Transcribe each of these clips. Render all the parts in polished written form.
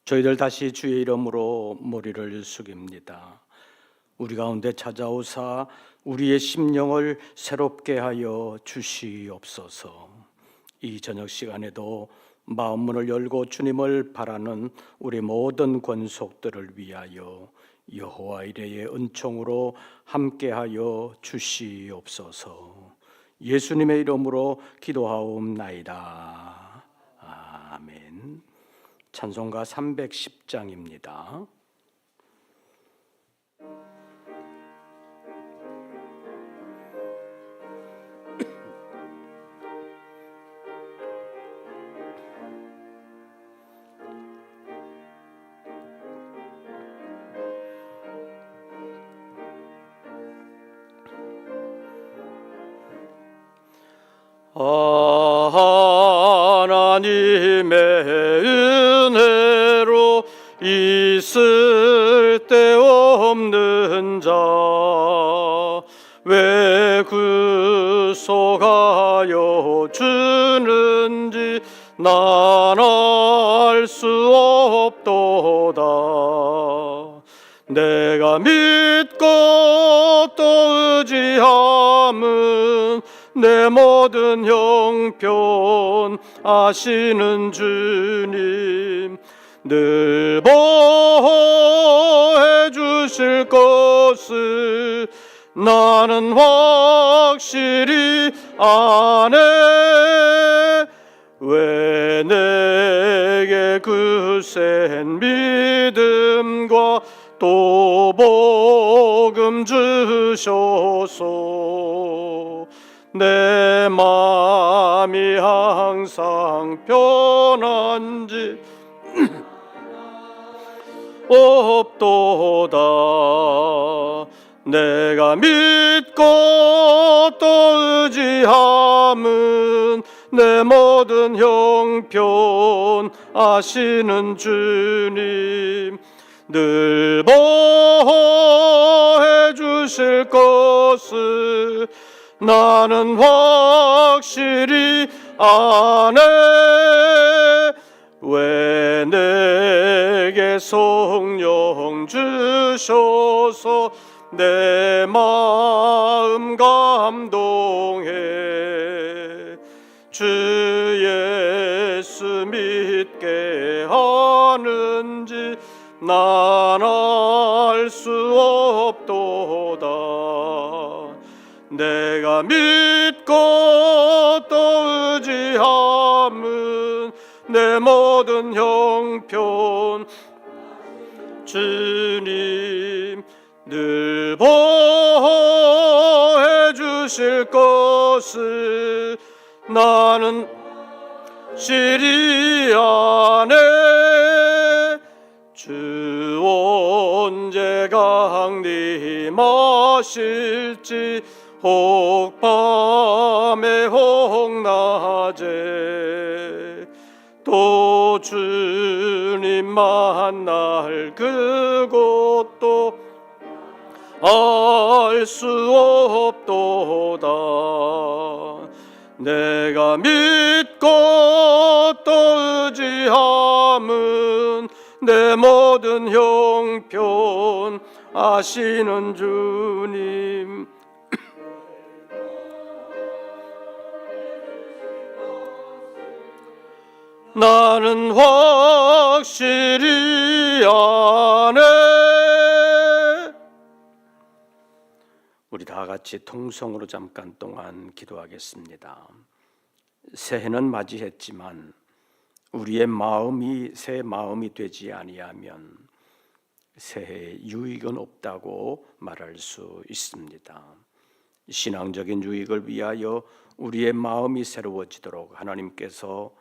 저희들 다시 주의 이름으로 머리를 숙입니다. 우리 가운데 찾아오사 우리의 심령을 새롭게 하여 주시옵소서. 이 저녁 시간에도 마음문을 열고 주님을 바라는 우리 모든 권속들을 위하여 여호와 이레의 은총으로 함께하여 주시옵소서. 예수님의 이름으로 기도하옵나이다. 아멘. 찬송가 310장입니다. 하나님의 은혜로 있을 데 없는 자 왜 구속하여 주는지 난 알 수 없도다. 내가 믿고 또 의지함은 내 모든 형편 아시는 주님 늘 보호해 주실 것을 나는 확실히 아네. 왜 내게 그 센 믿음과 또 복음 주셔서 내 마음이 항상 편한지 없도다. 내가 믿고 또 의지함은 내 모든 형편 아시는 주님 늘 보호해 주실 것을 나는 확실히 아네. 왜 내게 성령 주셔서 내 마음 감동해. 주 예수 믿게 하는지 난 알 수 없도다. 내가 믿고 또 의지함은 내 모든 형편 주님 늘 보호해 주실 것을 나는 실히 아네. 주 언제 강림하실지 혹 밤에 혹 낮에 또 주님 만날 그곳도 알 수 없도다. 내가 믿고 또 의지함은 내 모든 형편 아시는 주님 나는 확실히 아네. 우리 다 같이 통성으로 잠깐 동안 기도하겠습니다. 새해는 맞이했지만 우리의 마음이 새 마음이 되지 아니하면 새해에 유익은 없다고 말할 수 있습니다. 신앙적인 유익을 위하여 우리의 마음이 새로워지도록 하나님께서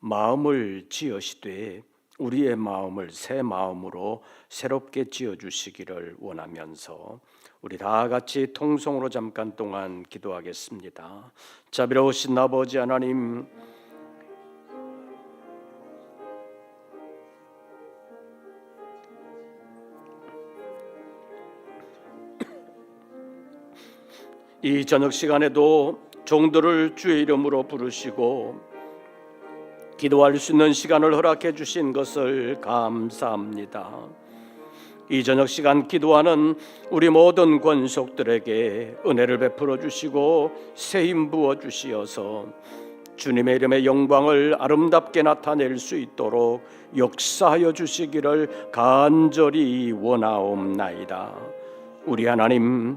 마음을 지으시되 우리의 마음을 새 마음으로 새롭게 지어주시기를 원하면서 우리 다 같이 통성으로 잠깐 동안 기도하겠습니다. 자비로우신 아버지 하나님, 이 저녁 시간에도 종들을 주의 이름으로 부르시고 기도할 수 있는 시간을 허락해 주신 것을 감사합니다. 이 저녁 시간 기도하는 우리 모든 권속들에게 은혜를 베풀어 주시고 새 힘 부어 주시어서 주님의 이름의 영광을 아름답게 나타낼 수 있도록 역사하여 주시기를 간절히 원하옵나이다. 우리 하나님,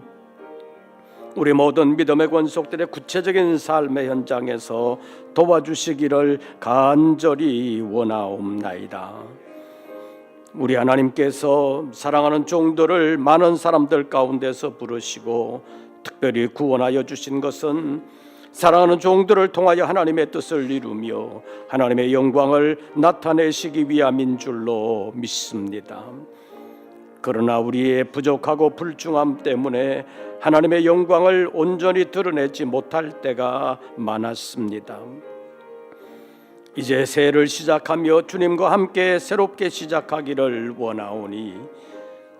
우리 모든 믿음의 권속들의 구체적인 삶의 현장에서 도와주시기를 간절히 원하옵나이다. 우리 하나님께서 사랑하는 종들을 많은 사람들 가운데서 부르시고 특별히 구원하여 주신 것은 사랑하는 종들을 통하여 하나님의 뜻을 이루며 하나님의 영광을 나타내시기 위함인 줄로 믿습니다. 그러나 우리의 부족하고 불중함 때문에 하나님의 영광을 온전히 드러내지 못할 때가 많았습니다. 이제 새해를 시작하며 주님과 함께 새롭게 시작하기를 원하오니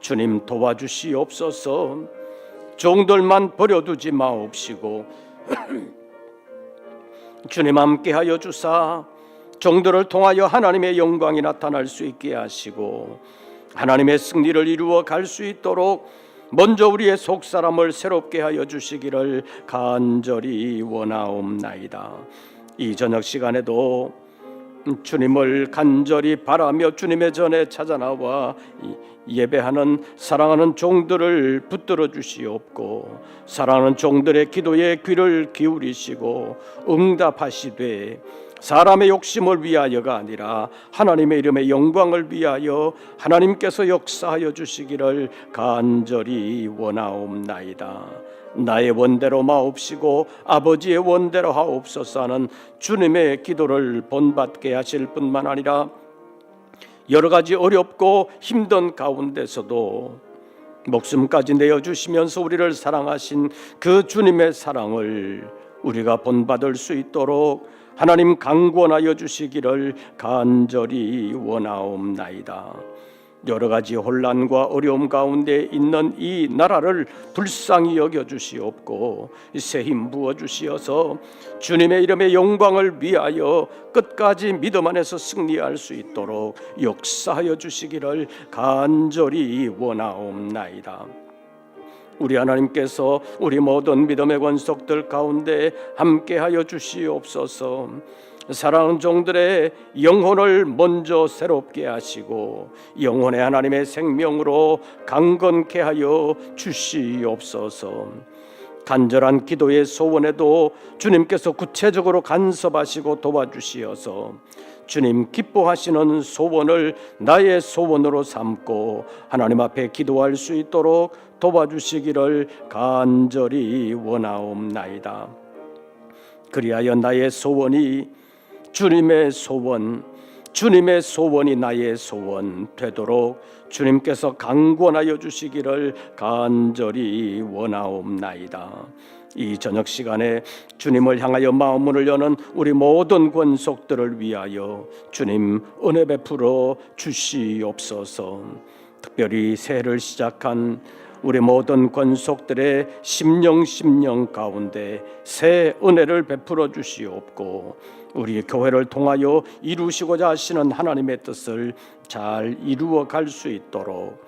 주님 도와주시옵소서. 종들만 버려두지 마옵시고 주님 함께하여 주사 종들을 통하여 하나님의 영광이 나타날 수 있게 하시고 하나님의 승리를 이루어 갈 수 있도록 먼저 우리의 속사람을 새롭게 하여 주시기를 간절히 원하옵나이다. 이 저녁 시간에도 주님을 간절히 바라며 주님의 전에 찾아나와 예배하는 사랑하는 종들을 붙들어 주시옵고 사랑하는 종들의 기도에 귀를 기울이시고 응답하시되 사람의 욕심을 위하여가 아니라 하나님의 이름의 영광을 위하여 하나님께서 역사하여 주시기를 간절히 원하옵나이다. 나의 원대로 마옵시고 아버지의 원대로 하옵소서 하는 주님의 기도를 본받게 하실 뿐만 아니라 여러 가지 어렵고 힘든 가운데서도 목숨까지 내어주시면서 우리를 사랑하신 그 주님의 사랑을 우리가 본받을 수 있도록 하나님 강권하여 주시기를 간절히 원하옵나이다. 여러 가지 혼란과 어려움 가운데 있는 이 나라를 불쌍히 여겨 주시옵고 새 힘 부어 주시어서 주님의 이름의 영광을 위하여 끝까지 믿음 안에서 승리할 수 있도록 역사하여 주시기를 간절히 원하옵나이다. 우리 하나님께서 우리 모든 믿음의 권속들 가운데 함께하여 주시옵소서. 사랑하는 종들의 영혼을 먼저 새롭게 하시고 영혼의 하나님의 생명으로 강건케 하여 주시옵소서. 간절한 기도의 소원에도 주님께서 구체적으로 간섭하시고 도와주시어서 주님 기뻐하시는 소원을 나의 소원으로 삼고 하나님 앞에 기도할 수 있도록 도와주시기를 간절히 원하옵나이다. 그리하여 나의 소원이 주님의 소원, 주님의 소원이 나의 소원 되도록 주님께서 강권하여 주시기를 간절히 원하옵나이다. 이 저녁 시간에 주님을 향하여 마음을 여는 우리 모든 권속들을 위하여 주님 은혜 베풀어 주시옵소서. 특별히 새해를 시작한 우리 모든 권속들의 심령 가운데 새 은혜를 베풀어 주시옵고 우리 교회를 통하여 이루시고자 하시는 하나님의 뜻을 잘 이루어 갈 수 있도록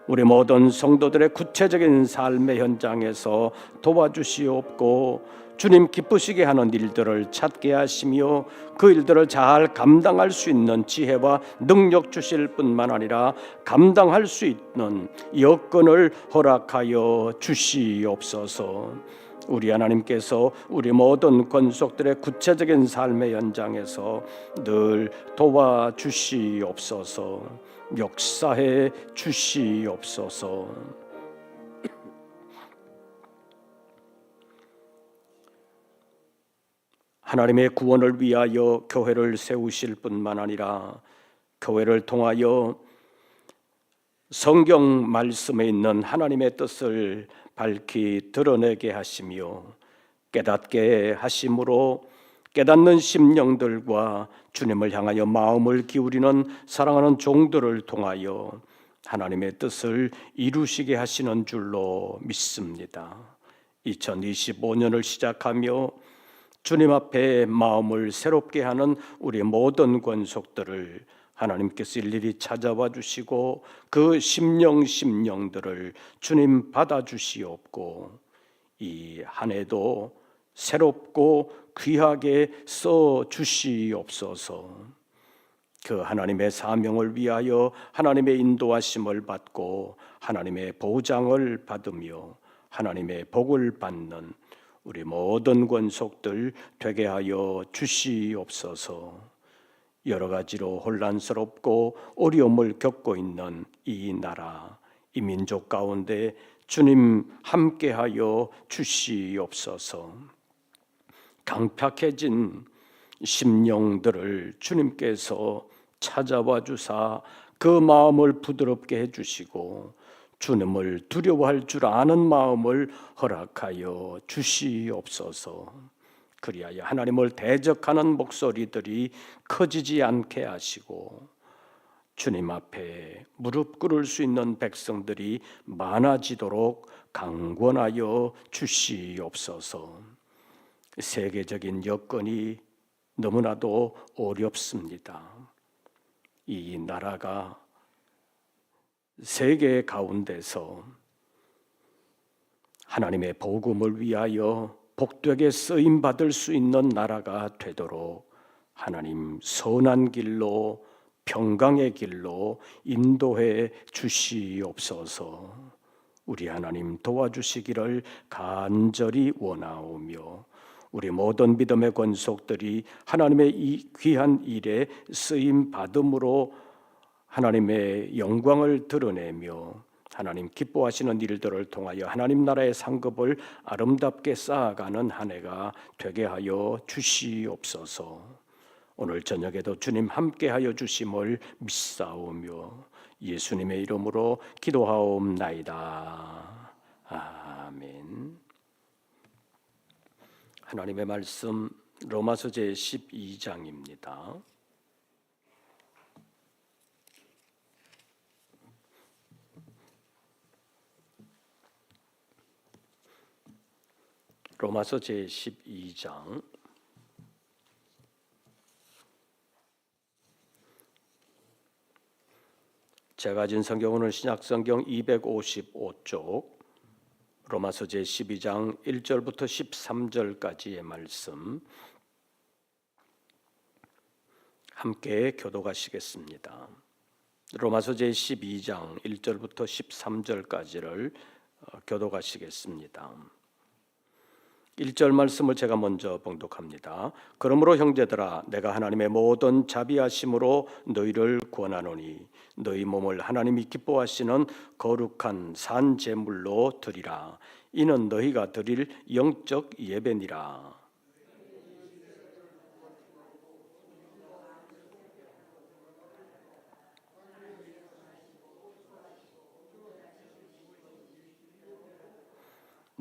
우리 모든 성도들의 구체적인 삶의 현장에서 도와주시옵고 주님 기쁘시게 하는 일들을 찾게 하시며 그 일들을 잘 감당할 수 있는 지혜와 능력 주실 뿐만 아니라 감당할 수 있는 여건을 허락하여 주시옵소서. 우리 하나님께서 우리 모든 권속들의 구체적인 삶의 현장에서 늘 도와주시옵소서. 역사해 주시옵소서. 하나님의 구원을 위하여 교회를 세우실 뿐만 아니라 교회를 통하여 성경 말씀에 있는 하나님의 뜻을 밝히 드러내게 하시며 깨닫게 하심으로 깨닫는 심령들과 주님을 향하여 마음을 기울이는 사랑하는 종들을 통하여 하나님의 뜻을 이루시게 하시는 줄로 믿습니다. 2025년을 시작하며 주님 앞에 마음을 새롭게 하는 우리 모든 권속들을 하나님께서 일일이 찾아와 주시고 그 심령들을 주님 받아주시옵고 이 한 해도 새롭고 귀하게 써 주시옵소서. 그 하나님의 사명을 위하여 하나님의 인도하심을 받고 하나님의 보장을 받으며 하나님의 복을 받는 우리 모든 권속들 되게 하여 주시옵소서. 여러 가지로 혼란스럽고 어려움을 겪고 있는 이 나라, 이 민족 가운데 주님 함께하여 주시옵소서. 강팍해진 심령들을 주님께서 찾아와 주사 그 마음을 부드럽게 해주시고 주님을 두려워할 줄 아는 마음을 허락하여 주시옵소서. 그리하여 하나님을 대적하는 목소리들이 커지지 않게 하시고 주님 앞에 무릎 꿇을 수 있는 백성들이 많아지도록 강권하여 주시옵소서. 세계적인 여건이 너무나도 어렵습니다. 이 나라가 세계 가운데서 하나님의 복음을 위하여 복되게 쓰임 받을 수 있는 나라가 되도록 하나님 선한 길로 평강의 길로 인도해 주시옵소서. 우리 하나님 도와주시기를 간절히 원하오며 우리 모든 믿음의 권속들이 하나님의 이 귀한 일에 쓰임 받음으로 하나님의 영광을 드러내며 하나님 기뻐하시는 일들을 통하여 하나님 나라의 상급을 아름답게 쌓아가는 한 해가 되게 하여 주시옵소서. 오늘 저녁에도 주님 함께하여 주심을 믿사오며 예수님의 이름으로 기도하옵나이다. 아멘. 하나님의 말씀 로마서 제12장입니다. 로마서 제12장 제가 가진 성경은 신약성경 255쪽 로마서 제12장 1절부터 13절까지의 말씀 함께 교독하시겠습니다. 로마서 제12장 1절부터 13절까지를 교독하시겠습니다. 1절 말씀을 제가 먼저 봉독합니다. 그러므로 형제들아 내가 하나님의 모든 자비하심으로 너희를 권하노니 너희 몸을 하나님이 기뻐하시는 거룩한 산 제물로 드리라. 이는 너희가 드릴 영적 예배니라.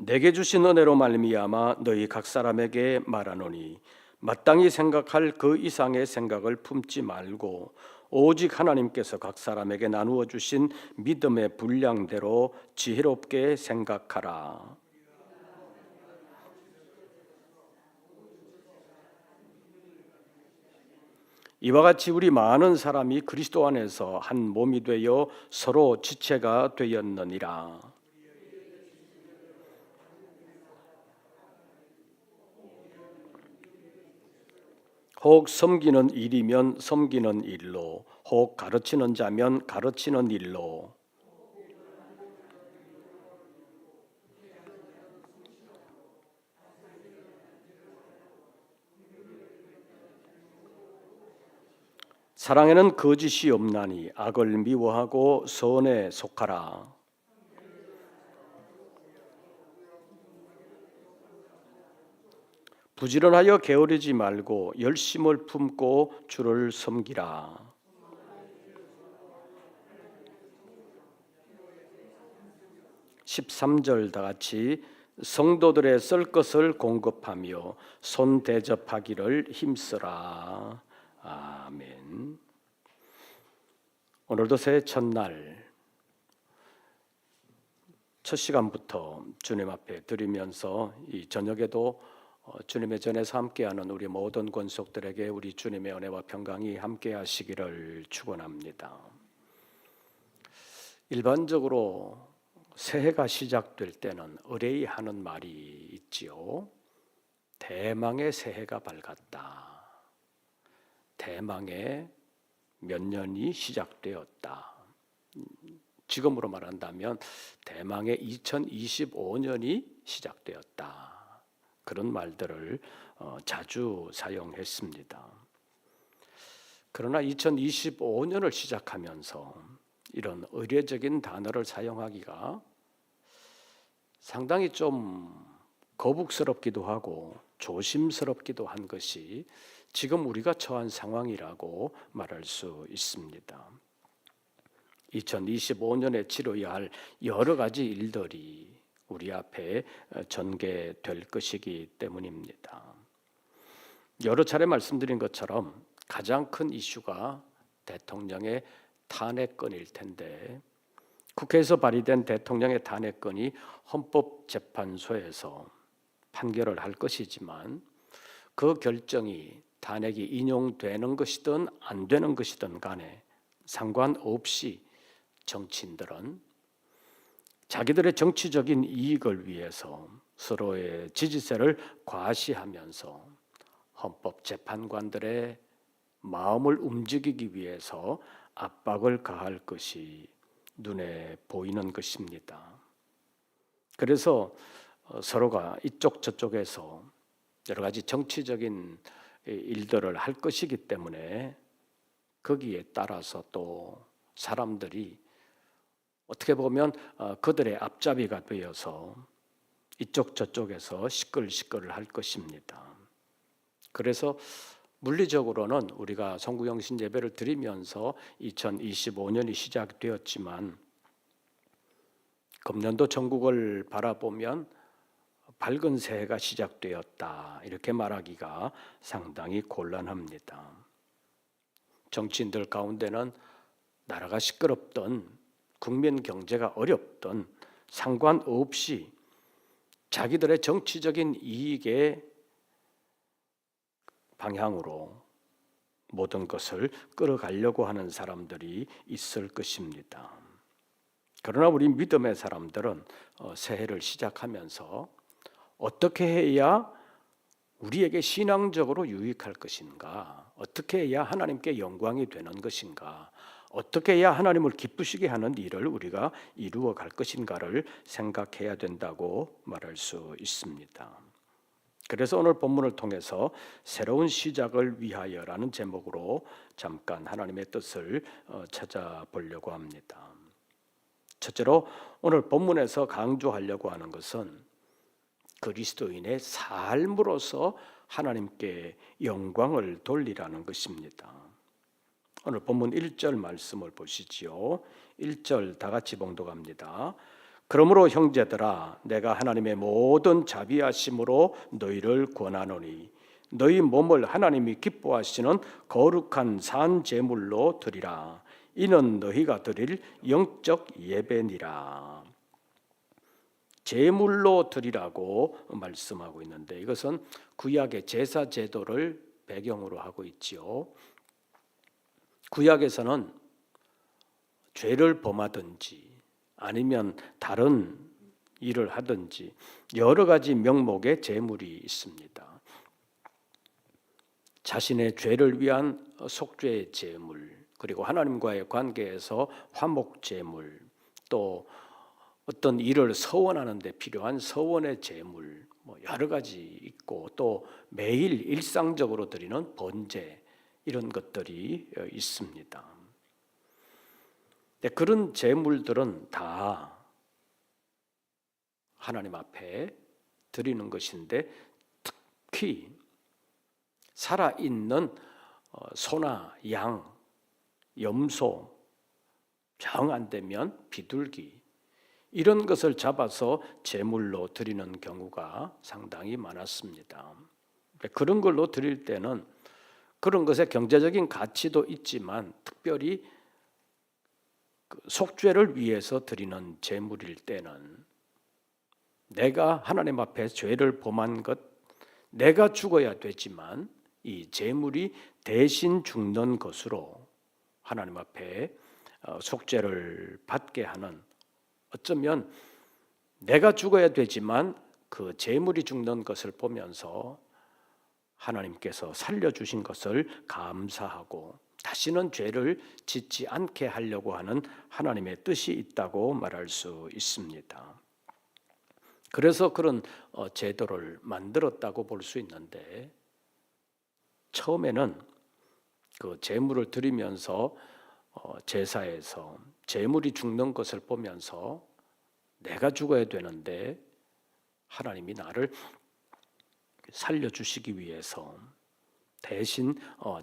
내게 주신 은혜로 말미암아 너희 각 사람에게 말하노니 마땅히 생각할 그 이상의 생각을 품지 말고 오직 하나님께서 각 사람에게 나누어 주신 믿음의 분량대로 지혜롭게 생각하라. 이와 같이 우리 많은 사람이 그리스도 안에서 한 몸이 되어 서로 지체가 되었느니라. 혹 섬기는 일이면 섬기는 일로, 혹 가르치는 자면 가르치는 일로, 사랑에는 거짓이 없나니 악을 미워하고 선에 속하라. '부지런하여 게으르지 말고 열심을 품고 주를 섬기라. (13절) 다같이 성도들의 쓸 것을 공급하며 손 대접하기를 힘쓰라. 아멘. 오늘도 새해 첫날 첫 시간부터 주님 앞에 드리면서 이 저녁에도 주님의 전에서 함께하는 우리 모든 권속들에게 우리 주님의 은혜와 평강이 함께하시기를 축원합니다. 일반적으로 새해가 시작될 때는 의뢰하는 말이 있지요. 대망의 새해가 밝았다. 대망의 몇 년이 시작되었다. 지금으로 말한다면 대망의 2025년이 시작되었다. 그런 말들을 자주 사용했습니다. 그러나 2025년을 시작하면서 이런 의례적인 단어를 사용하기가 상당히 좀 거북스럽기도 하고 조심스럽기도 한 것이 지금 우리가 처한 상황이라고 말할 수 있습니다. 2025년에 치러야 할 여러 가지 일들이 우리 앞에 전개될 것이기 때문입니다. 여러 차례 말씀드린 것처럼 가장 큰 이슈가 대통령의 탄핵건일 텐데 국회에서 발의된 대통령의 탄핵건이 헌법재판소에서 판결을 할 것이지만 그 결정이 탄핵이 인용되는 것이든 안 되는 것이든 간에 상관없이 정치인들은 자기들의 정치적인 이익을 위해서 서로의 지지세를 과시하면서 헌법재판관들의 마음을 움직이기 위해서 압박을 가할 것이 눈에 보이는 것입니다. 그래서 서로가 이쪽 저쪽에서 여러 가지 정치적인 일들을 할 것이기 때문에 거기에 따라서 또 사람들이 어떻게 보면 그들의 앞잡이가 되어서 이쪽 저쪽에서 시끌시끌을 할 것입니다. 그래서 물리적으로는 우리가 성구영신 예배를 드리면서 2025년이 시작되었지만 금년도 전국을 바라보면 밝은 새해가 시작되었다 이렇게 말하기가 상당히 곤란합니다. 정치인들 가운데는 나라가 시끄럽던 국민 경제가 어렵던 상관없이 자기들의 정치적인 이익의 방향으로 모든 것을 끌어가려고 하는 사람들이 있을 것입니다. 그러나 우리 믿음의 사람들은 새해를 시작하면서 어떻게 해야 우리에게 신앙적으로 유익할 것인가? 어떻게 해야 하나님께 영광이 되는 것인가? 어떻게 해야 하나님을 기쁘시게 하는 일을 우리가 이루어 갈 것인가를 생각해야 된다고 말할 수 있습니다. 그래서 오늘 본문을 통해서 새로운 시작을 위하여라는 제목으로 잠깐 하나님의 뜻을 찾아보려고 합니다. 첫째로 오늘 본문에서 강조하려고 하는 것은 그리스도인의 삶으로서 하나님께 영광을 돌리라는 것입니다. 오늘 본문 1절 말씀을 보시지요. 1절 다 같이 봉독합니다. 그러므로 형제들아 내가 하나님의 모든 자비하심으로 너희를 권하노니 너희 몸을 하나님이 기뻐하시는 거룩한 산 제물로 드리라. 이는 너희가 드릴 영적 예배니라. 제물로 드리라고 말씀하고 있는데 이것은 구약의 제사 제도를 배경으로 하고 있지요. 구약에서는 죄를 범하든지 아니면 다른 일을 하든지 여러 가지 명목의 제물이 있습니다. 자신의 죄를 위한 속죄의 제물, 그리고 하나님과의 관계에서 화목 제물, 또 어떤 일을 서원하는 데 필요한 서원의 제물, 여러 가지 있고 또 매일 일상적으로 드리는 번제 이런 것들이 있습니다. 그런 제물들은 다 하나님 앞에 드리는 것인데 특히 살아있는 소나 양, 염소, 병 안 되면 비둘기 이런 것을 잡아서 제물로 드리는 경우가 상당히 많았습니다. 그런 걸로 드릴 때는 그런 것의 경제적인 가치도 있지만 특별히 속죄를 위해서 드리는 제물일 때는 내가 하나님 앞에 죄를 범한 것, 내가 죽어야 되지만 이 제물이 대신 죽는 것으로 하나님 앞에 속죄를 받게 하는, 어쩌면 내가 죽어야 되지만 그 제물이 죽는 것을 보면서 하나님께서 살려주신 것을 감사하고 다시는 죄를 짓지 않게 하려고 하는 하나님의 뜻이 있다고 말할 수 있습니다. 그래서 그런 제도를 만들었다고 볼 수 있는데, 처음에는 그 제물을 드리면서 제사에서 제물이 죽는 것을 보면서 내가 죽어야 되는데 하나님이 나를 살려주시기 위해서 대신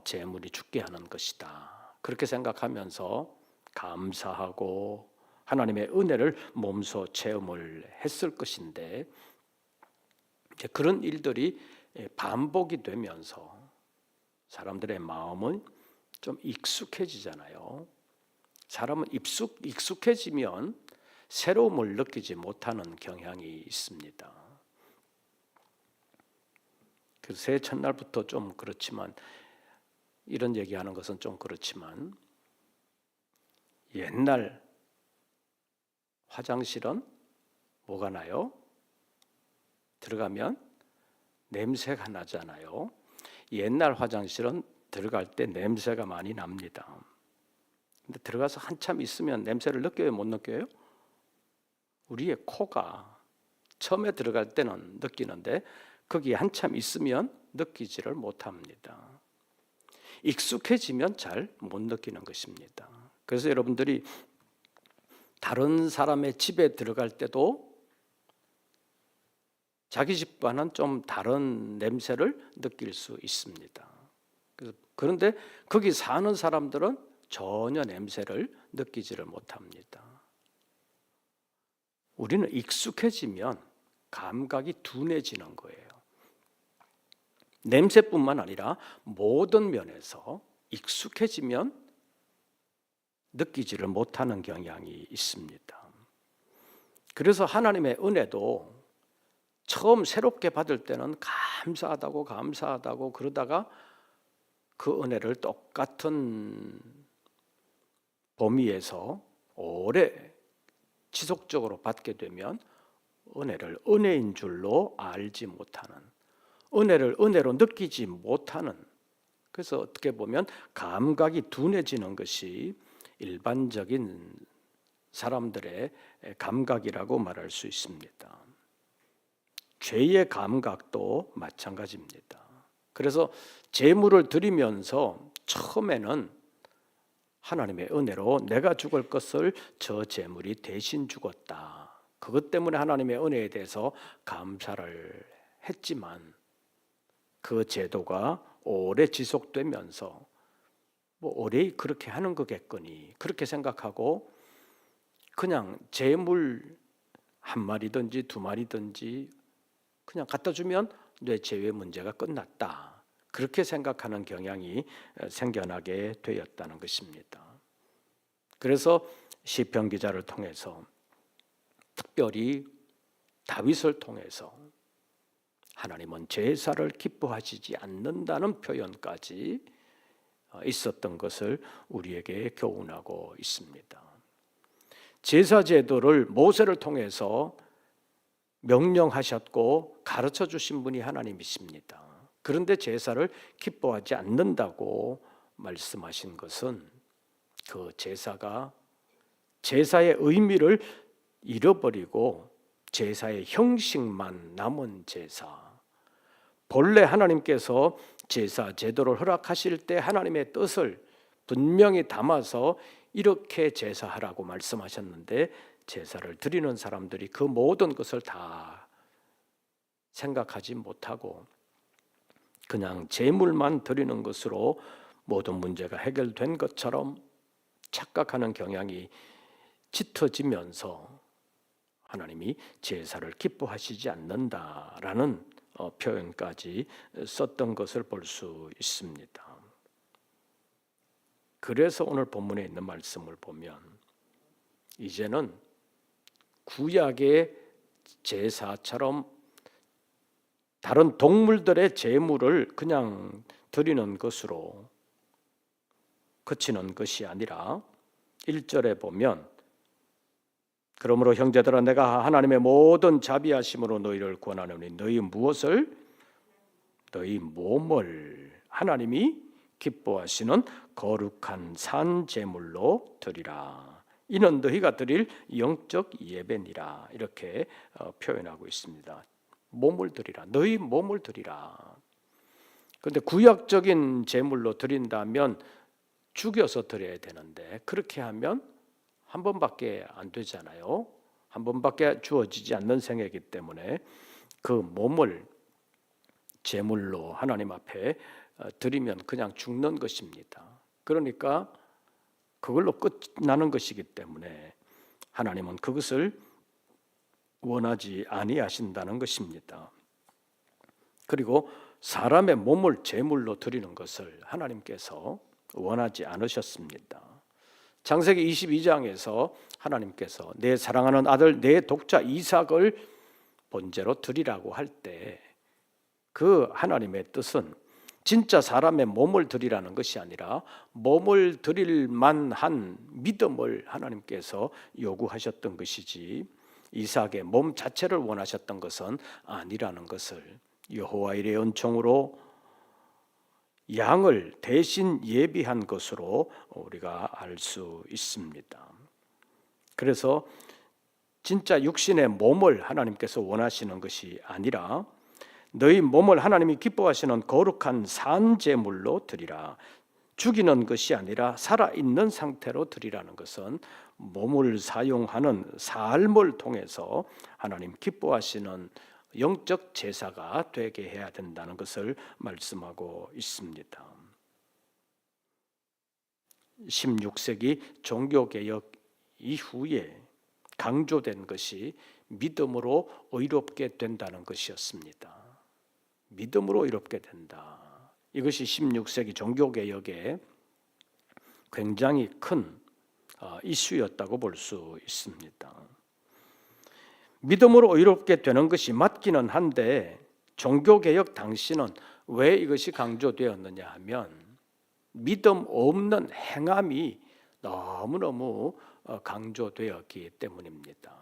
제물이 죽게 하는 것이다, 그렇게 생각하면서 감사하고 하나님의 은혜를 몸소 체험을 했을 것인데, 이제 그런 일들이 반복이 되면서 사람들의 마음은 좀 익숙해지잖아요. 사람은 익숙해지면 새로움을 느끼지 못하는 경향이 있습니다. 그 새해 첫날부터 좀 그렇지만, 이런 얘기하는 것은 좀 그렇지만, 옛날 화장실은 뭐가 나요? 들어가면 냄새가 나잖아요. 옛날 화장실은 들어갈 때 냄새가 많이 납니다. 근데 들어가서 한참 있으면 냄새를 느껴요, 못 느껴요? 우리의 코가 처음에 들어갈 때는 느끼는데 거기에 한참 있으면 느끼지를 못합니다. 익숙해지면 잘 못 느끼는 것입니다. 그래서 여러분들이 다른 사람의 집에 들어갈 때도 자기 집과는 좀 다른 냄새를 느낄 수 있습니다. 그런데 거기 사는 사람들은 전혀 냄새를 느끼지를 못합니다. 우리는 익숙해지면 감각이 둔해지는 거예요. 냄새뿐만 아니라 모든 면에서 익숙해지면 느끼지를 못하는 경향이 있습니다. 그래서 하나님의 은혜도 처음 새롭게 받을 때는 감사하다고 그러다가 그 은혜를 똑같은 범위에서 오래 지속적으로 받게 되면 은혜를 은혜인 줄로 알지 못하는, 은혜를 은혜로 느끼지 못하는, 그래서 어떻게 보면 감각이 둔해지는 것이 일반적인 사람들의 감각이라고 말할 수 있습니다. 죄의 감각도 마찬가지입니다. 그래서 제물을 드리면서 처음에는 하나님의 은혜로 내가 죽을 것을 저 제물이 대신 죽었다, 그것 때문에 하나님의 은혜에 대해서 감사를 했지만, 그 제도가 오래 지속되면서 오래 그렇게 하는 거겠거니 그렇게 생각하고 그냥 제물 한 마리든지 두 마리든지 그냥 갖다 주면 내 죄의 문제가 끝났다, 그렇게 생각하는 경향이 생겨나게 되었다는 것입니다. 그래서 시편 기자를 통해서, 특별히 다윗을 통해서 하나님은 제사를 기뻐하시지 않는다는 표현까지 있었던 것을 우리에게 교훈하고 있습니다. 제사 제도를 모세를 통해서 명령하셨고 가르쳐 주신 분이 하나님이십니다. 그런데 제사를 기뻐하지 않는다고 말씀하신 것은 그 제사가 제사의 의미를 잃어버리고 제사의 형식만 남은 제사, 본래 하나님께서 제사 제도를 허락하실 때 하나님의 뜻을 분명히 담아서 이렇게 제사하라고 말씀하셨는데, 제사를 드리는 사람들이 그 모든 것을 다 생각하지 못하고 그냥 제물만 드리는 것으로 모든 문제가 해결된 것처럼 착각하는 경향이 짙어지면서 하나님이 제사를 기뻐하시지 않는다라는 표현까지 썼던 것을 볼 수 있습니다. 그래서 오늘 본문에 있는 말씀을 보면 이제는 구약의 제사처럼 다른 동물들의 제물을 그냥 드리는 것으로 그치는 것이 아니라 1절에 보면 그러므로 형제들아 내가 하나님의 모든 자비하심으로 너희를 권하노니 너희 무엇을? 너희 몸을 하나님이 기뻐하시는 거룩한 산 제물로 드리라. 이는 너희가 드릴 영적 예배니라. 이렇게 표현하고 있습니다. 몸을 드리라. 너희 몸을 드리라. 그런데 구약적인 제물로 드린다면 죽여서 드려야 되는데 그렇게 하면 한 번밖에 안 되잖아요. 한 번밖에 주어지지 않는 생애이기 때문에 그 몸을 제물로 하나님 앞에 드리면 그냥 죽는 것입니다. 그러니까 그걸로 끝나는 것이기 때문에 하나님은 그것을 원하지 아니하신다는 것입니다. 그리고 사람의 몸을 제물로 드리는 것을 하나님께서 원하지 않으셨습니다. 창세기 22장에서 하나님께서 내 사랑하는 아들 내 독자 이삭을 번제로 드리라고 할 때 그 하나님의 뜻은 진짜 사람의 몸을 드리라는 것이 아니라 몸을 드릴 만한 믿음을 하나님께서 요구하셨던 것이지 이삭의 몸 자체를 원하셨던 것은 아니라는 것을 여호와 일의 은총으로 양을 대신 예비한 것으로 우리가 알 수 있습니다. 그래서 진짜 육신의 몸을 하나님께서 원하시는 것이 아니라 너희 몸을 하나님이 기뻐하시는 거룩한 산 제물로 드리라. 죽이는 것이 아니라 살아있는 상태로 드리라는 것은 몸을 사용하는 삶을 통해서 하나님 기뻐하시는 영적 제사가 되게 해야 된다는 것을 말씀하고 있습니다. 16세기 종교개혁 이후에 강조된 것이 믿음으로 의롭게 된다는 것이었습니다. 믿음으로 의롭게 된다. 이것이 16세기 종교개혁의 굉장히 큰 이슈였다고 볼 수 있습니다. 믿음으로 의롭게 되는 것이 맞기는 한데 종교개혁 당시는 왜 이것이 강조되었느냐 하면 믿음 없는 행함이 너무너무 강조되었기 때문입니다.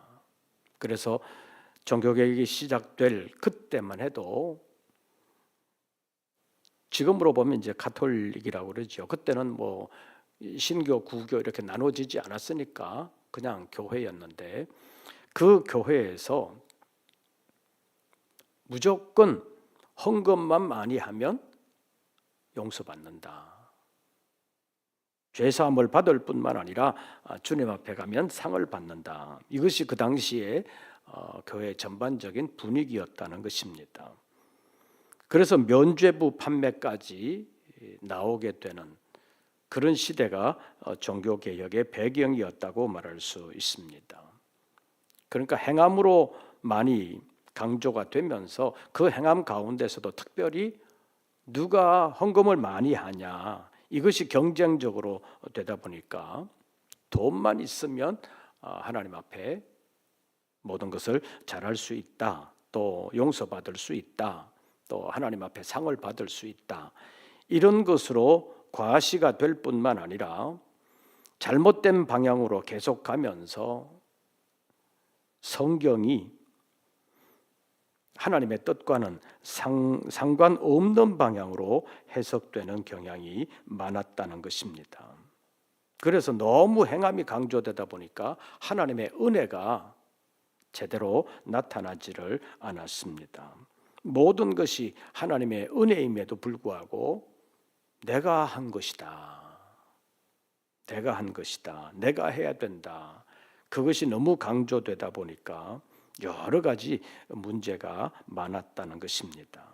그래서 종교개혁이 시작될 그때만 해도 지금으로 보면 이제 가톨릭이라고 그러죠. 그때는 뭐 신교, 구교 이렇게 나눠지지 않았으니까 그냥 교회였는데 그 교회에서 무조건 헌금만 많이 하면 용서받는다. 죄사함을 받을 뿐만 아니라 주님 앞에 가면 상을 받는다. 이것이 그 당시에 교회 전반적인 분위기였다는 것입니다. 그래서 면죄부 판매까지 나오게 되는 그런 시대가 종교개혁의 배경이었다고 말할 수 있습니다. 그러니까 행함으로 많이 강조가 되면서 그 행함 가운데서도 특별히 누가 헌금을 많이 하냐 이것이 경쟁적으로 되다 보니까 돈만 있으면 하나님 앞에 모든 것을 잘할 수 있다. 또 용서받을 수 있다. 또 하나님 앞에 상을 받을 수 있다. 이런 것으로 과시가 될 뿐만 아니라 잘못된 방향으로 계속 가면서 성경이 하나님의 뜻과는 상관없는 방향으로 해석되는 경향이 많았다는 것입니다. 그래서 너무 행함이 강조되다 보니까 하나님의 은혜가 제대로 나타나지를 않았습니다. 모든 것이 하나님의 은혜임에도 불구하고 내가 한 것이다. 내가 한 것이다. 내가 해야 된다. 그것이 너무 강조되다 보니까 여러 가지 문제가 많았다는 것입니다.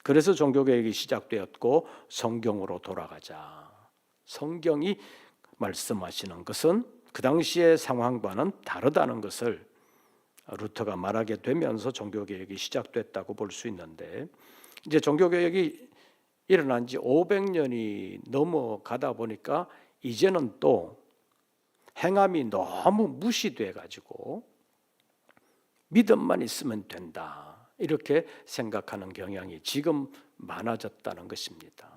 그래서 종교개혁이 시작되었고 성경으로 돌아가자. 성경이 말씀하시는 것은 그 당시의 상황과는 다르다는 것을 루터가 말하게 되면서 종교개혁이 시작됐다고 볼 수 있는데 이제 종교개혁이 일어난 지 500년이 넘어가다 보니까 이제는 또 행함이 너무 무시돼 가지고 믿음만 있으면 된다. 이렇게 생각하는 경향이 지금 많아졌다는 것입니다.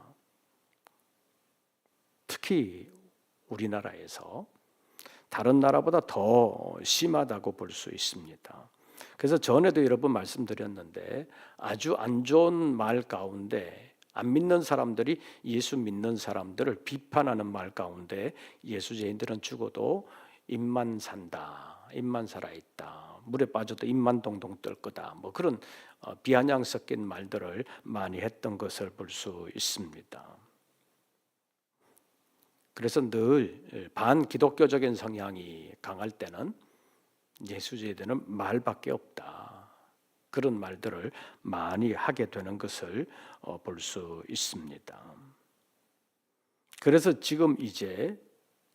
특히 우리나라에서 다른 나라보다 더 심하다고 볼 수 있습니다. 그래서 전에도 여러 번 말씀드렸는데 아주 안 좋은 말 가운데 안 믿는 사람들이 예수 믿는 사람들을 비판하는 말 가운데 예수쟁이들은 죽어도 입만 산다, 입만 살아있다, 물에 빠져도 입만 동동 뜰 거다, 뭐 그런 비아냥 섞인 말들을 많이 했던 것을 볼 수 있습니다. 그래서 늘 반기독교적인 성향이 강할 때는 예수쟁이들은 말밖에 없다, 그런 말들을 많이 하게 되는 것을 볼 수 있습니다. 그래서 지금 이제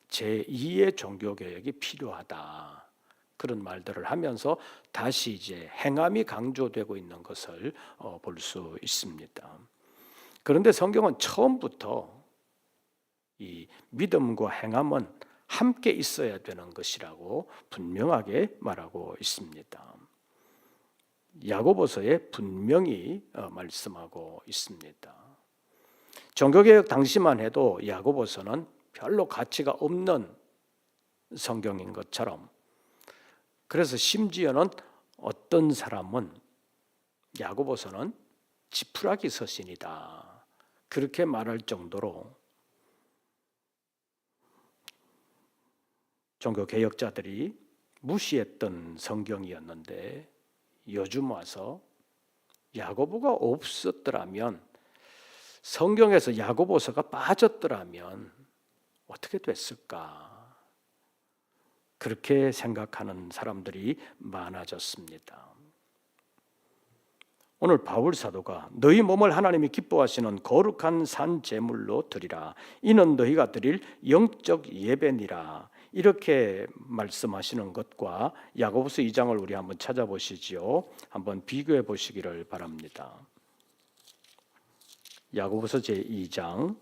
제2의 종교개혁이 필요하다, 그런 말들을 하면서 다시 이제 행함이 강조되고 있는 것을 볼 수 있습니다. 그런데 성경은 처음부터 이 믿음과 행함은 함께 있어야 되는 것이라고 분명하게 말하고 있습니다. 야고보서에 분명히 말씀하고 있습니다. 종교개혁 당시만 해도 야고보서는 별로 가치가 없는 성경인 것처럼, 그래서 심지어는 어떤 사람은 야고보서는 지푸라기 서신이다, 그렇게 말할 정도로 종교개혁자들이 무시했던 성경이었는데 요즘 와서 야고보가 없었더라면, 성경에서 야고보서가 빠졌더라면 어떻게 됐을까, 그렇게 생각하는 사람들이 많아졌습니다. 오늘 바울 사도가 너희 몸을 하나님이 기뻐하시는 거룩한 산 제물로 드리라, 이는 너희가 드릴 영적 예배니라, 이렇게 말씀하시는 것과 야고보서 2장을 우리 한번 찾아보시지요. 한번 비교해 보시기를 바랍니다. 야고보서 제2장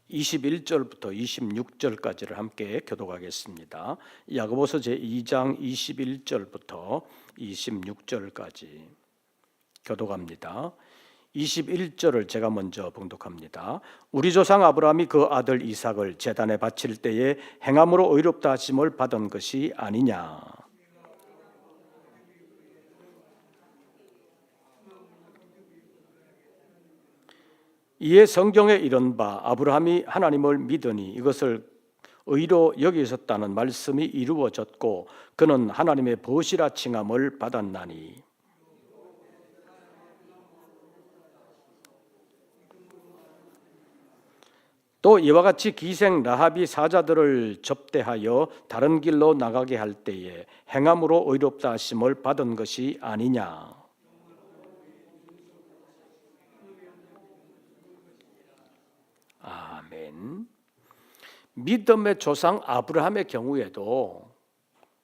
21절부터 26절까지를 함께 교독하겠습니다. 야고보서 제2장 21절부터 26절까지 교독합니다. 21절을 제가 먼저 봉독합니다. 우리 조상 아브라함이 그 아들 이삭을 제단에 바칠 때에 행함으로 의롭다 하심을 받은 것이 아니냐. 이에 성경에 이른 바 아브라함이 하나님을 믿으니 이것을 의로 여기셨다는 말씀이 이루어졌고 그는 하나님의 벗이라 칭함을 받았나니. 또 이와 같이 기생 라합이 사자들을 접대하여 다른 길로 나가게 할 때에 행함으로 의롭다 하심을 받은 것이 아니냐. 아멘. 믿음의 조상 아브라함의 경우에도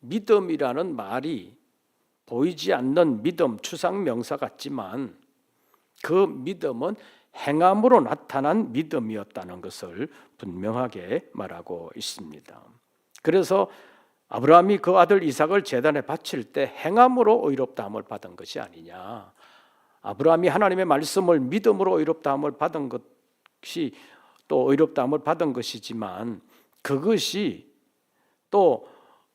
믿음이라는 말이 보이지 않는 믿음, 추상명사 같지만 그 믿음은 행함으로 나타난 믿음이었다는 것을 분명하게 말하고 있습니다. 그래서 아브라함이 그 아들 이삭을 제단에 바칠 때 행함으로 의롭다함을 받은 것이 아니냐. 아브라함이 하나님의 말씀을 믿음으로 의롭다함을 받은 것이 또 의롭다함을 받은 것이지만 그것이 또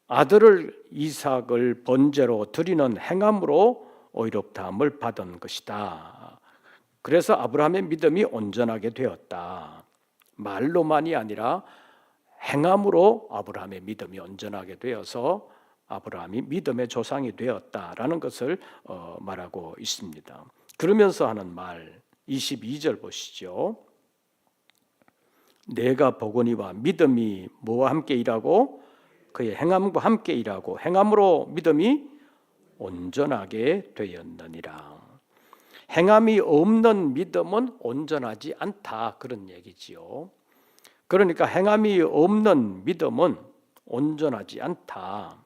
아들을 이삭을 번제로 드리는 행함으로 의롭다함을 받은 것이다. 그래서 아브라함의 믿음이 온전하게 되었다. 말로만이 아니라 행함으로 아브라함의 믿음이 온전하게 되어서 아브라함이 믿음의 조상이 되었다라는 것을 말하고 있습니다. 그러면서 하는 말 22절 보시죠. 내가 보거니와 믿음이 뭐와 함께 일하고 그의 행함과 함께 일하고 행함으로 믿음이 온전하게 되었느니라. 행함이 없는 믿음은 온전하지 않다, 그런 얘기지요. 그러니까 행함이 없는 믿음은 온전하지 않다.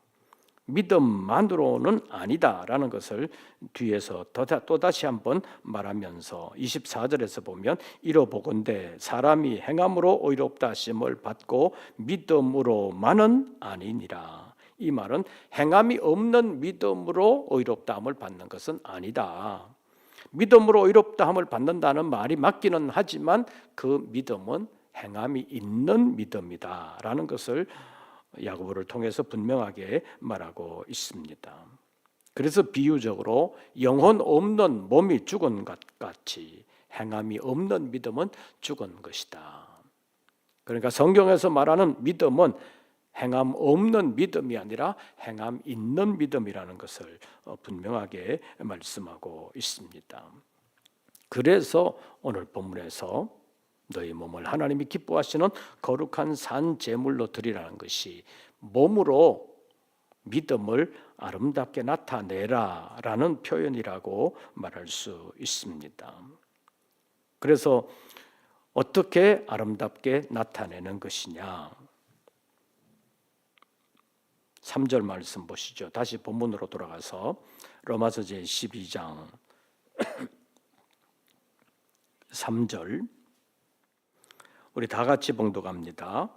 믿음만으로는 아니다라는 것을 뒤에서 또다시 한번 말하면서 24절에서 보면 이러보건대 사람이 행함으로 의롭다 하심을 받고 믿음으로만은 아니니라. 이 말은 행함이 없는 믿음으로 의롭다함을 받는 것은 아니다. 믿음으로 의롭다함을 받는다는 말이 맞기는 하지만 그 믿음은 행함이 있는 믿음이다라는 것을 야고보를 통해서 분명하게 말하고 있습니다. 그래서 비유적으로 영혼 없는 몸이 죽은 것 같이 행함이 없는 믿음은 죽은 것이다. 그러니까 성경에서 말하는 믿음은 행함 없는 믿음이 아니라 행함 있는 믿음이라는 것을 분명하게 말씀하고 있습니다. 그래서 오늘 본문에서 너희 몸을 하나님이 기뻐하시는 거룩한 산 제물로 드리라는 것이 몸으로 믿음을 아름답게 나타내라라는 표현이라고 말할 수 있습니다. 그래서 어떻게 아름답게 나타내는 것이냐? 3절 말씀 보시죠. 다시 본문으로 돌아가서 로마서 제12장 3절 우리 다 같이 봉독합니다.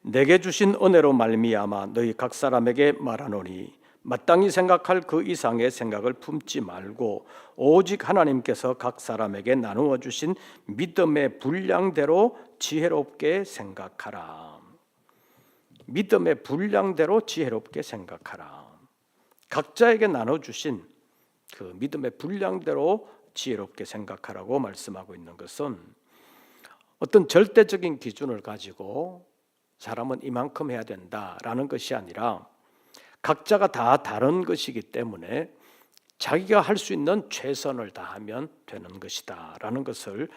내게 주신 은혜로 말미암아 너희 각 사람에게 말하노니 마땅히 생각할 그 이상의 생각을 품지 말고 오직 하나님께서 각 사람에게 나누어 주신 믿음의 분량대로 지혜롭게 생각하라. 믿음의 분량대로 지혜롭게 생각하라. 각자에게 나눠 주신 그 믿음의 분량대로 지혜롭게 생각하라고 말씀하고 있는 것은 어떤 절대적인 기준을 가지고 사람은 이만큼 해야 된다라는 것이 아니라 각자가 다 다른 것이기 때문에 자기가 할 수 있는 최선을 다하면 되는 것이다라는 것을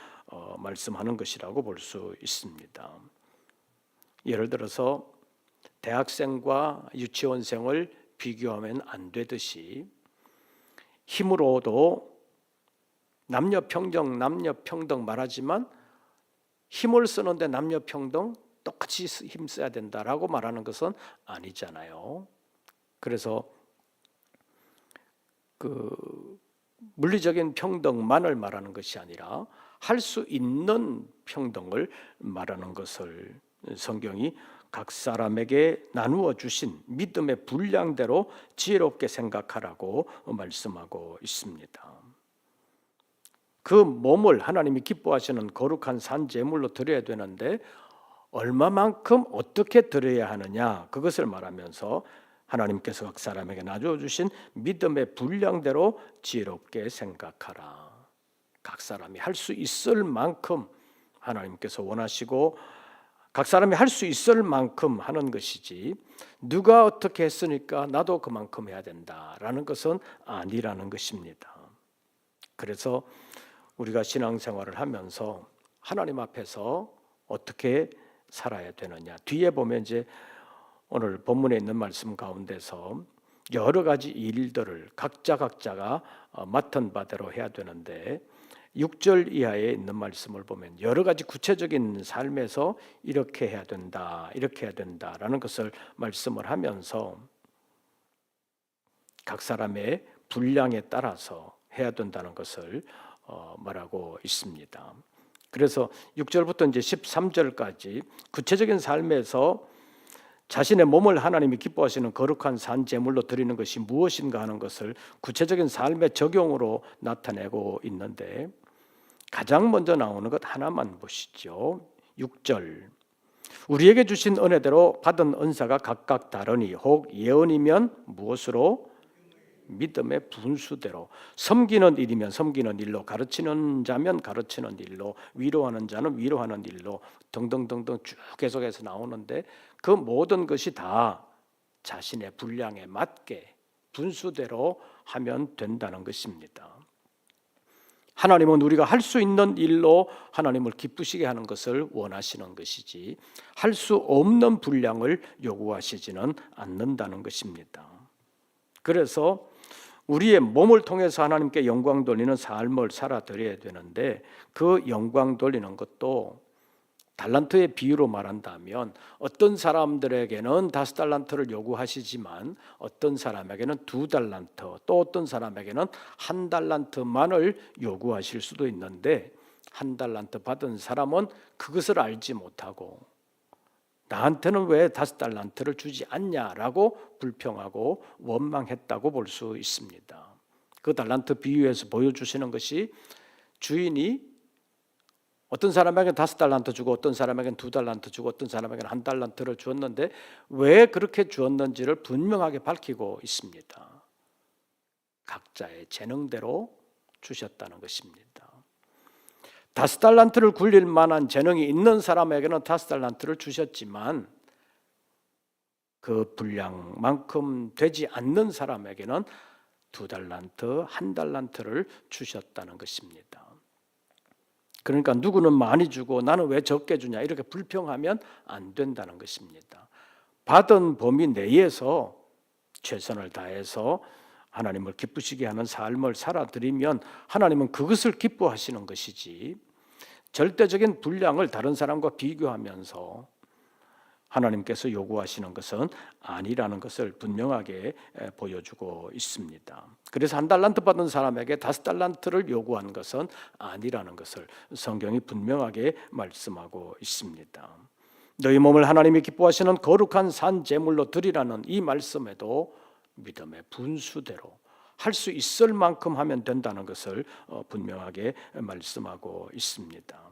말씀하는 것이라고 볼 수 있습니다. 예를 들어서 대학생과 유치원생을 비교하면 안 되듯이 힘으로도 남녀 평등 말하지만 힘을 쓰는데 남녀 평등 똑같이 힘 써야 된다라고 말하는 것은 아니잖아요. 그래서 그 물리적인 평등만을 말하는 것이 아니라 할 수 있는 평등을 말하는 것을 성경이 각 사람에게 나누어 주신 믿음의 분량대로 지혜롭게 생각하라고 말씀하고 있습니다. 그 몸을 하나님이 기뻐하시는 거룩한 산 제물로 드려야 되는데 얼마만큼 어떻게 드려야 하느냐 그것을 말하면서 하나님께서 각 사람에게 나누어 주신 믿음의 분량대로 지혜롭게 생각하라. 각 사람이 할 수 있을 만큼 하나님께서 원하시고 각 사람이 할 수 있을 만큼 하는 것이지 누가 어떻게 했으니까 나도 그만큼 해야 된다라는 것은 아니라는 것입니다. 그래서 우리가 신앙생활을 하면서 하나님 앞에서 어떻게 살아야 되느냐. 뒤에 보면 이제 오늘 본문에 있는 말씀 가운데서 여러 가지 일들을 각자가 맡은 바대로 해야 되는데 6절 이하에 있는 말씀을 보면 여러 가지 구체적인 삶에서 이렇게 해야 된다, 이렇게 해야 된다라는 것을 말씀을 하면서 각 사람의 분량에 따라서 해야 된다는 것을 말하고 있습니다. 그래서 6절부터 이제 13절까지 구체적인 삶에서 자신의 몸을 하나님이 기뻐하시는 거룩한 산 제물로 드리는 것이 무엇인가 하는 것을 구체적인 삶의 적용으로 나타내고 있는데 가장 먼저 나오는 것 하나만 보시죠. 6절 우리에게 주신 은혜대로 받은 은사가 각각 다르니 혹 예언이면 무엇으로? 믿음의 분수대로 섬기는 일이면 섬기는 일로 가르치는 자면 가르치는 일로 위로하는 자는 위로하는 일로 등등등등 쭉 계속해서 나오는데 그 모든 것이 다 자신의 분량에 맞게 분수대로 하면 된다는 것입니다. 하나님은 우리가 할 수 있는 일로 하나님을 기쁘시게 하는 것을 원하시는 것이지 할 수 없는 분량을 요구하시지는 않는다는 것입니다. 그래서 우리의 몸을 통해서 하나님께 영광 돌리는 삶을 살아드려야 되는데 그 영광 돌리는 것도 달란트의 비유로 말한다면 어떤 사람들에게는 5달란트를 요구하시지만 어떤 사람에게는 2달란트, 또 어떤 사람에게는 1달란트만을 요구하실 수도 있는데 1달란트 받은 사람은 그것을 알지 못하고 나한테는 왜 5달란트를 주지 않냐라고 불평하고 원망했다고 볼 수 있습니다. 그 달란트 비유에서 보여주시는 것이 주인이 어떤 사람에게는 5달란트 주고 어떤 사람에게는 2달란트 주고 어떤 사람에게는 1달란트를 주었는데 왜 그렇게 주었는지를 분명하게 밝히고 있습니다. 각자의 재능대로 주셨다는 것입니다. 5달란트를 굴릴 만한 재능이 있는 사람에게는 5달란트를 주셨지만 그 분량만큼 되지 않는 사람에게는 2달란트, 1달란트를 주셨다는 것입니다. 그러니까 누구는 많이 주고 나는 왜 적게 주냐 이렇게 불평하면 안 된다는 것입니다. 받은 범위 내에서 최선을 다해서 하나님을 기쁘시게 하는 삶을 살아드리면 하나님은 그것을 기뻐하시는 것이지 절대적인 분량을 다른 사람과 비교하면서 하나님께서 요구하시는 것은 아니라는 것을 분명하게 보여주고 있습니다. 그래서 1달란트 받은 사람에게 5달란트를 요구한 것은 아니라는 것을 성경이 분명하게 말씀하고 있습니다. 너희 몸을 하나님이 기뻐하시는 거룩한 산 제물로 드리라는 이 말씀에도 믿음의 분수대로 할 수 있을 만큼 하면 된다는 것을 분명하게 말씀하고 있습니다.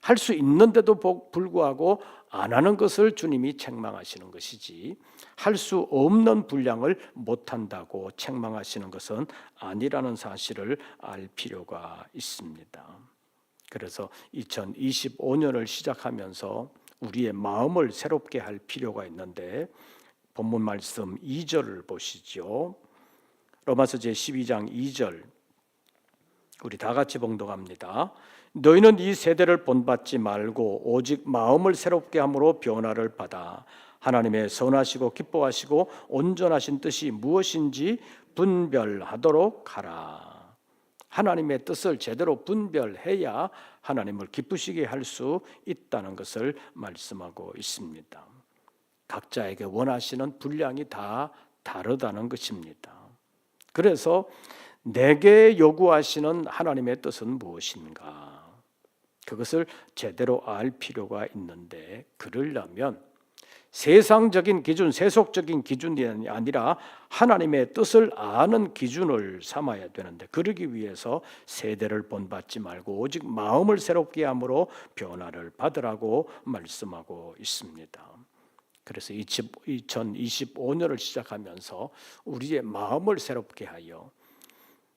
할 수 있는데도 불구하고 안 하는 것을 주님이 책망하시는 것이지 할 수 없는 분량을 못한다고 책망하시는 것은 아니라는 사실을 알 필요가 있습니다. 그래서 2025년을 시작하면서 우리의 마음을 새롭게 할 필요가 있는데 본문 말씀 2절을 보시죠. 로마서 제12장 2절 우리 다 같이 봉독합니다. 너희는 이 세대를 본받지 말고 오직 마음을 새롭게 함으로 변화를 받아 하나님의 선하시고 기뻐하시고 온전하신 뜻이 무엇인지 분별하도록 하라. 하나님의 뜻을 제대로 분별해야 하나님을 기쁘시게 할 수 있다는 것을 말씀하고 있습니다. 각자에게 원하시는 분량이 다 다르다는 것입니다. 그래서 내게 요구하시는 하나님의 뜻은 무엇인가? 그것을 제대로 알 필요가 있는데 그러려면 세상적인 기준, 세속적인 기준이 아니라 하나님의 뜻을 아는 기준을 삼아야 되는데 그러기 위해서 세대를 본받지 말고 오직 마음을 새롭게 함으로 변화를 받으라고 말씀하고 있습니다. 그래서 2025년을 시작하면서 우리의 마음을 새롭게 하여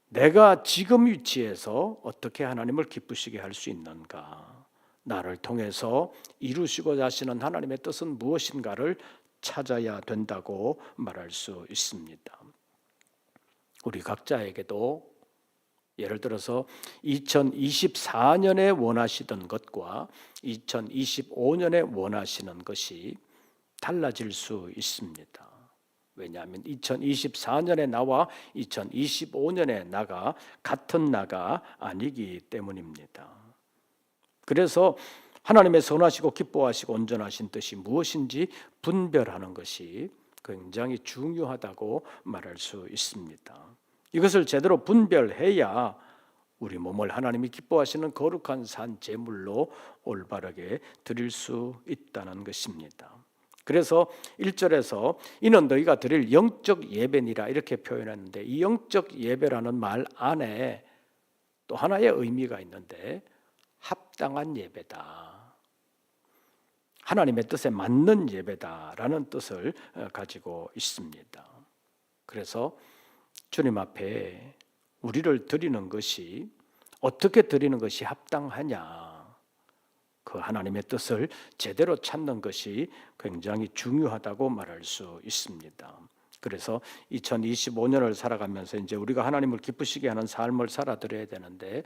내가 지금 위치에서 어떻게 하나님을 기쁘시게 할 수 있는가? 나를 통해서 이루시고자 하시는 하나님의 뜻은 무엇인가를 찾아야 된다고 말할 수 있습니다. 우리 각자에게도 예를 들어서 2024년에 원하시던 것과 2025년에 원하시는 것이 달라질 수 있습니다. 왜냐하면 2024년에 나와 2025년에 나가 같은 나가 아니기 때문입니다. 그래서 하나님의 선하시고 기뻐하시고 온전하신 뜻이 무엇인지 분별하는 것이 굉장히 중요하다고 말할 수 있습니다. 이것을 제대로 분별해야 우리 몸을 하나님이 기뻐하시는 거룩한 산 제물로 올바르게 드릴 수 있다는 것입니다. 그래서 1절에서 이는 너희가 드릴 영적 예배니라 이렇게 표현했는데 이 영적 예배라는 말 안에 또 하나의 의미가 있는데 합당한 예배다. 하나님의 뜻에 맞는 예배다라는 뜻을 가지고 있습니다. 그래서 주님 앞에 우리를 드리는 것이 어떻게 드리는 것이 합당하냐 그 하나님의 뜻을 제대로 찾는 것이 굉장히 중요하다고 말할 수 있습니다. 그래서 2025년을 살아가면서 이제 우리가 하나님을 기쁘시게 하는 삶을 살아드려야 되는데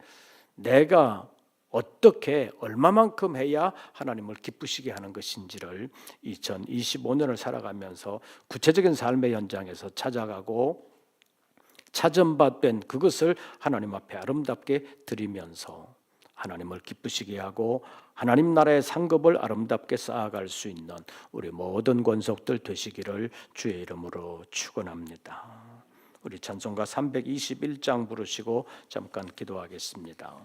내가 어떻게 얼마만큼 해야 하나님을 기쁘시게 하는 것인지를 2025년을 살아가면서 구체적인 삶의 현장에서 찾아가고 찾은 바 된 그것을 하나님 앞에 아름답게 드리면서 하나님을 기쁘시게 하고 하나님 나라의 상급을 아름답게 쌓아갈 수 있는 우리 모든 권속들 되시기를 주의 이름으로 축원합니다. 우리 찬송가 321장 부르시고 잠깐 기도하겠습니다.